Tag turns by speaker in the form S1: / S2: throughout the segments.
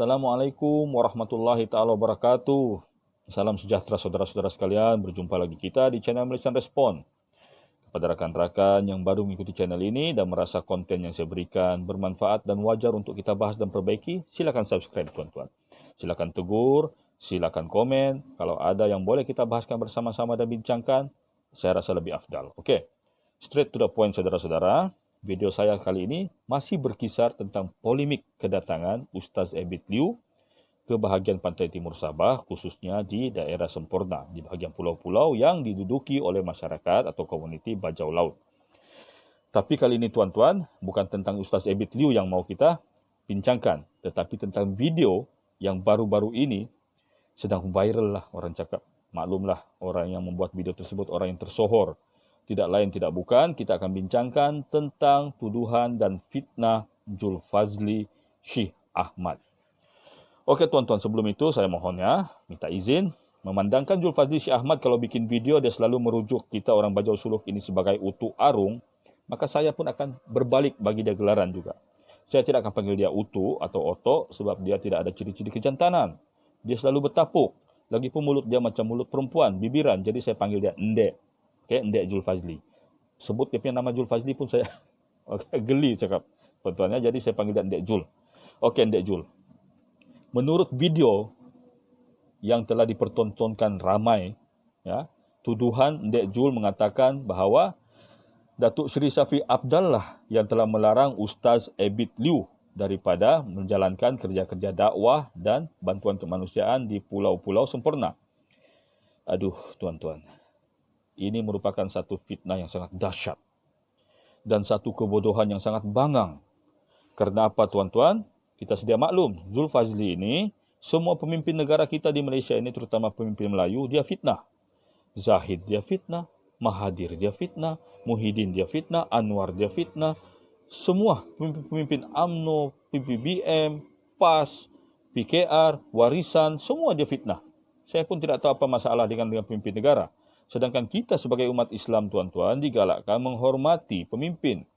S1: Assalamualaikum warahmatullahi taala wabarakatuh. Salam sejahtera saudara-saudara sekalian, berjumpa lagi kita di channel Malaysian Respon. Kepada rakan-rakan yang baru mengikuti channel ini dan merasa konten yang saya berikan bermanfaat dan wajar untuk kita bahas dan perbaiki, silakan subscribe tuan-tuan. Silakan tegur, silakan komen. Kalau ada yang boleh kita bahaskan bersama-sama dan bincangkan, saya rasa lebih afdal. Okey, straight to the point saudara-saudara. Video saya kali ini masih berkisar tentang polemik kedatangan Ustaz Abid Liu ke bahagian pantai timur Sabah, khususnya di daerah Semporna, di bahagian pulau-pulau yang diduduki oleh masyarakat atau komuniti Bajau Laut. Tapi kali ini tuan-tuan, bukan tentang Ustaz Abid Liu yang mau kita bincangkan, tetapi tentang video yang baru-baru ini sedang viral lah, orang cakap. Maklumlah, orang yang membuat video tersebut orang yang tersohor. Tidak lain tidak bukan, kita akan bincangkan tentang tuduhan dan fitnah Zulfazli Syekh Ahmad. Okey tuan-tuan, sebelum itu saya mohonnya minta izin. Memandangkan Zulfazli Syekh Ahmad kalau bikin video dia selalu merujuk kita orang Bajau Suluk ini sebagai utu arung, maka saya pun akan berbalik bagi dia gelaran juga. Saya tidak akan panggil dia utu atau otok sebab dia tidak ada ciri-ciri kejantanan. Dia selalu bertapuk. Lagipun mulut dia macam mulut perempuan, bibiran. Jadi saya panggil dia Ndek. Okey, Ndek Zulfazli. Sebut dia punya nama Zulfazli pun saya geli cakap tuan-tuannya. Jadi saya panggil dia Ndek Jul. Okey, Ndek Jul. Menurut video yang telah dipertontonkan ramai, ya, tuduhan Ndek Jul mengatakan bahawa Datuk Seri Shafiq Apdal lah yang telah melarang Ustaz Abid Liu daripada menjalankan kerja-kerja dakwah dan bantuan kemanusiaan di pulau-pulau Semporna. Aduh, tuan-tuan. Ini merupakan satu fitnah yang sangat dahsyat dan satu kebodohan yang sangat bangang. Kerana apa tuan-tuan? Kita sedia maklum, Zulfazli ini, semua pemimpin negara kita di Malaysia ini, terutama pemimpin Melayu, dia fitnah. Zahid dia fitnah, Mahathir dia fitnah, Muhyiddin dia fitnah, Anwar dia fitnah. Semua pemimpin UMNO, PPBM, PAS, PKR, Warisan, semua dia fitnah. Saya pun tidak tahu apa masalah dengan pemimpin negara. Sedangkan kita sebagai umat Islam tuan-tuan digalakkan menghormati pemimpin.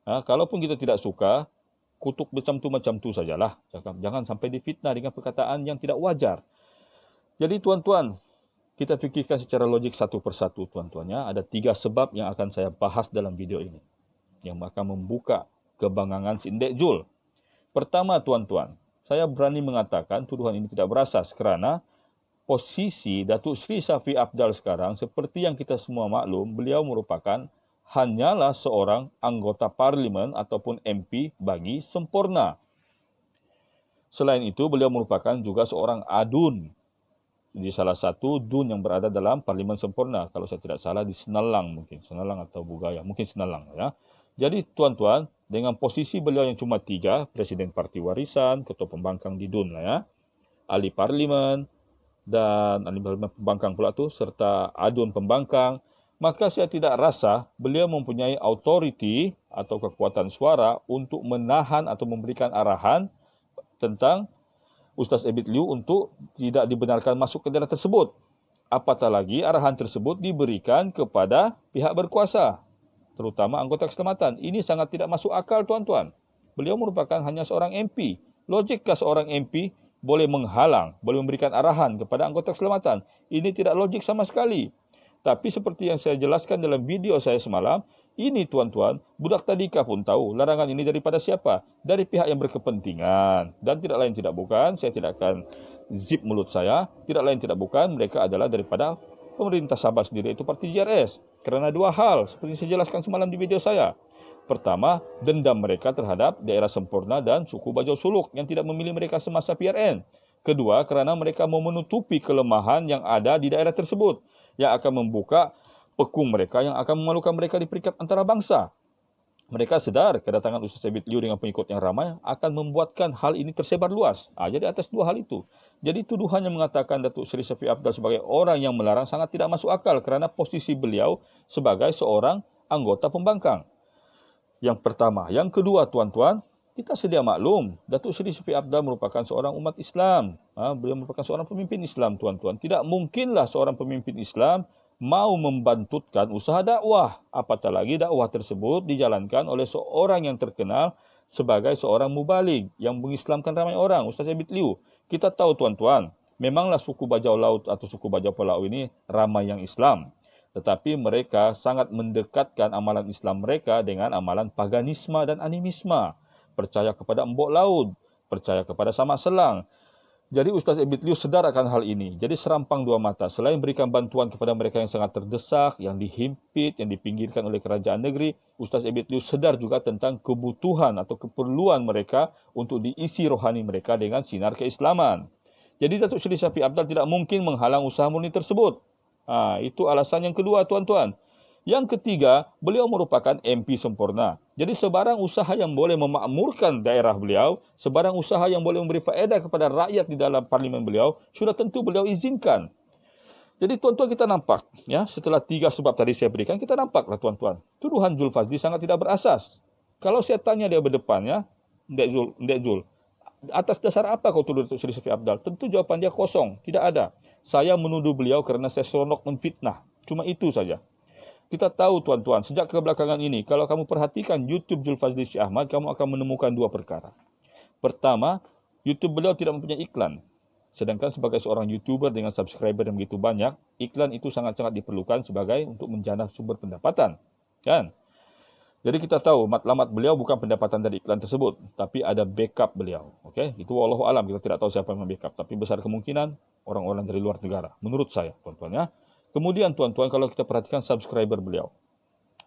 S1: Kalaupun kita tidak suka, kutuk macam tu sajalah. Jangan sampai difitnah dengan perkataan yang tidak wajar. Jadi tuan-tuan, kita fikirkan secara logik satu persatu tuan-tuannya. Ada 3 sebab yang akan saya bahas dalam video ini, yang akan membuka kebangangan si Ndek Jul. Pertama tuan-tuan, saya berani mengatakan tuduhan ini tidak berasas kerana posisi Datuk Seri Shafiq Apdal sekarang, seperti yang kita semua maklum, beliau merupakan hanyalah seorang anggota parlimen ataupun MP bagi Semporna. Selain itu, beliau merupakan juga seorang adun di salah satu dun yang berada dalam Parlimen Semporna. Kalau saya tidak salah di Senalang mungkin. Senalang atau Bugaya. Mungkin Senalang. Ya. Jadi tuan-tuan, dengan posisi beliau yang cuma 3, Presiden Parti Warisan, Ketua Pembangkang di dun, ya, Ahli Parlimen, dan ahli pembangkang pula tu, serta adun pembangkang, maka saya tidak rasa beliau mempunyai autoriti atau kekuatan suara untuk menahan atau memberikan arahan tentang Ustaz Abid Liu untuk tidak dibenarkan masuk ke daerah tersebut. Apatah lagi arahan tersebut diberikan kepada pihak berkuasa, terutama anggota keselamatan. Ini sangat tidak masuk akal tuan-tuan. Beliau merupakan hanya seorang MP. Logikkah seorang MP boleh menghalang, boleh memberikan arahan kepada anggota keselamatan? Ini tidak logik sama sekali. Tapi seperti yang saya jelaskan dalam video saya semalam, ini tuan-tuan, budak tadika pun tahu larangan ini daripada siapa? Dari pihak yang berkepentingan. Dan tidak lain tidak bukan, saya tidak akan zip mulut saya, tidak lain tidak bukan, mereka adalah daripada pemerintah Sabah sendiri, itu Parti JRS. Kerana 2 hal, seperti saya jelaskan semalam di video saya. Pertama, dendam mereka terhadap daerah Semporna dan suku Bajau Suluk yang tidak memilih mereka semasa PRN. Kedua, kerana mereka mau menutupi kelemahan yang ada di daerah tersebut, yang akan membuka pekung mereka, yang akan memalukan mereka di peringkat antarabangsa. Mereka sedar kedatangan Ustaz Abid Liu dengan pengikut yang ramai akan membuatkan hal ini tersebar luas. Jadi atas 2 hal itu. Jadi tuduhan yang mengatakan Datuk Seri Shafiq Apdal sebagai orang yang melarang sangat tidak masuk akal kerana posisi beliau sebagai seorang anggota pembangkang. Yang pertama. Yang kedua tuan-tuan, kita sedia maklum, Datuk Seri Shafiq Apdal merupakan seorang umat Islam. Beliau merupakan seorang pemimpin Islam tuan-tuan. Tidak mungkinlah seorang pemimpin Islam mau membantutkan usaha dakwah. Apatah lagi dakwah tersebut dijalankan oleh seorang yang terkenal sebagai seorang mubalig yang mengislamkan ramai orang, Ustaz Abid Liu. Kita tahu tuan-tuan, memanglah suku Bajau Laut atau suku Bajau Pulau ini ramai yang Islam. Tetapi mereka sangat mendekatkan amalan Islam mereka dengan amalan paganisme dan animisme. Percaya kepada embok laut, percaya kepada samak selang. Jadi Ustaz Abid Liu sedar akan hal ini. Jadi serampang dua mata. Selain berikan bantuan kepada mereka yang sangat terdesak, yang dihimpit, yang dipinggirkan oleh kerajaan negeri, Ustaz Abid Liu sedar juga tentang kebutuhan atau keperluan mereka untuk diisi rohani mereka dengan sinar keislaman. Jadi Datuk Seri Syafiq Apdal tidak mungkin menghalang usaha murni tersebut. Itu alasan yang kedua, tuan-tuan. Yang ketiga, beliau merupakan MP sempurna. Jadi sebarang usaha yang boleh memakmurkan daerah beliau, sebarang usaha yang boleh memberi faedah kepada rakyat di dalam parlimen beliau, sudah tentu beliau izinkan. Jadi tuan-tuan kita nampak, ya, setelah 3 sebab tadi saya berikan, kita nampaklah tuan-tuan, tuduhan Zulfazli sangat tidak berasas. Kalau saya tanya dia berdepan, ya, Ndek Zul, atas dasar apa kau tuduh Datuk Seri Syafiq Apdal? Tentu jawapan dia kosong, tidak ada. Saya menuduh beliau kerana saya seronok memfitnah. Cuma itu saja. Kita tahu tuan-tuan, sejak kebelakangan ini, kalau kamu perhatikan YouTube Zulfazli Syekh Ahmad, kamu akan menemukan 2 perkara. Pertama, YouTube beliau tidak mempunyai iklan. Sedangkan sebagai seorang YouTuber dengan subscriber yang begitu banyak, iklan itu sangat-sangat diperlukan sebagai untuk menjana sumber pendapatan. Kan? Jadi kita tahu matlamat beliau bukan pendapatan dari iklan tersebut, tapi ada backup beliau. Okey, itu wallahu alam, kita tidak tahu siapa yang membackup, tapi besar kemungkinan orang-orang dari luar negara. Menurut saya, tuan-tuan, ya. Kemudian tuan-tuan, kalau kita perhatikan subscriber beliau,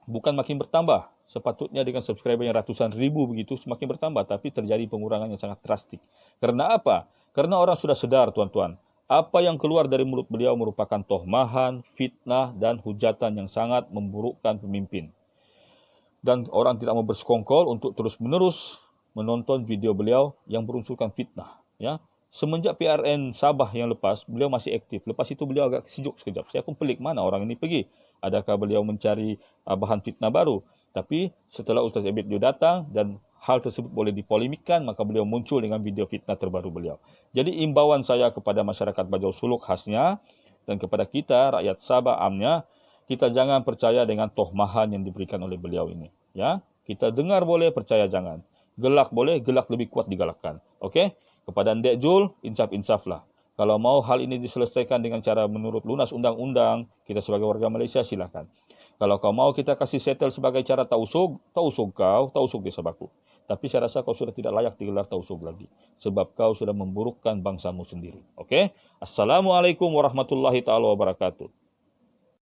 S1: bukan makin bertambah. Sepatutnya dengan subscriber yang ratusan ribu begitu semakin bertambah, tapi terjadi pengurangan yang sangat drastik. Karena apa? Karena orang sudah sedar, tuan-tuan, apa yang keluar dari mulut beliau merupakan tohmahan, fitnah, dan hujatan yang sangat memburukkan pemimpin. Dan orang tidak mau bersekongkol untuk terus-menerus menonton video beliau yang berunsurkan fitnah. Ya. Semenjak PRN Sabah yang lepas, beliau masih aktif. Lepas itu beliau agak sejuk sekejap. Saya pun pelik, mana orang ini pergi. Adakah beliau mencari bahan fitnah baru? Tapi setelah Ustaz Abid Liu datang dan hal tersebut boleh dipolemikkan, maka beliau muncul dengan video fitnah terbaru beliau. Jadi imbauan saya kepada masyarakat Bajau Suluk khasnya dan kepada kita, rakyat Sabah amnya, kita jangan percaya dengan tohmahan yang diberikan oleh beliau ini. Ya, kita dengar boleh, percaya jangan. Gelak boleh, gelak lebih kuat digalakkan. Okey? Kepada Ndek Zul, insaf-insaflah. Kalau mau hal ini diselesaikan dengan cara menurut lunas undang-undang, kita sebagai warga Malaysia silakan. Kalau kau mau kita kasih settle sebagai cara tausug kau, tausug di Sabahku. Tapi saya rasa kau sudah tidak layak digelar tausug lagi. Sebab kau sudah memburukkan bangsamu sendiri. Okey? Assalamualaikum warahmatullahi taala wabarakatuh.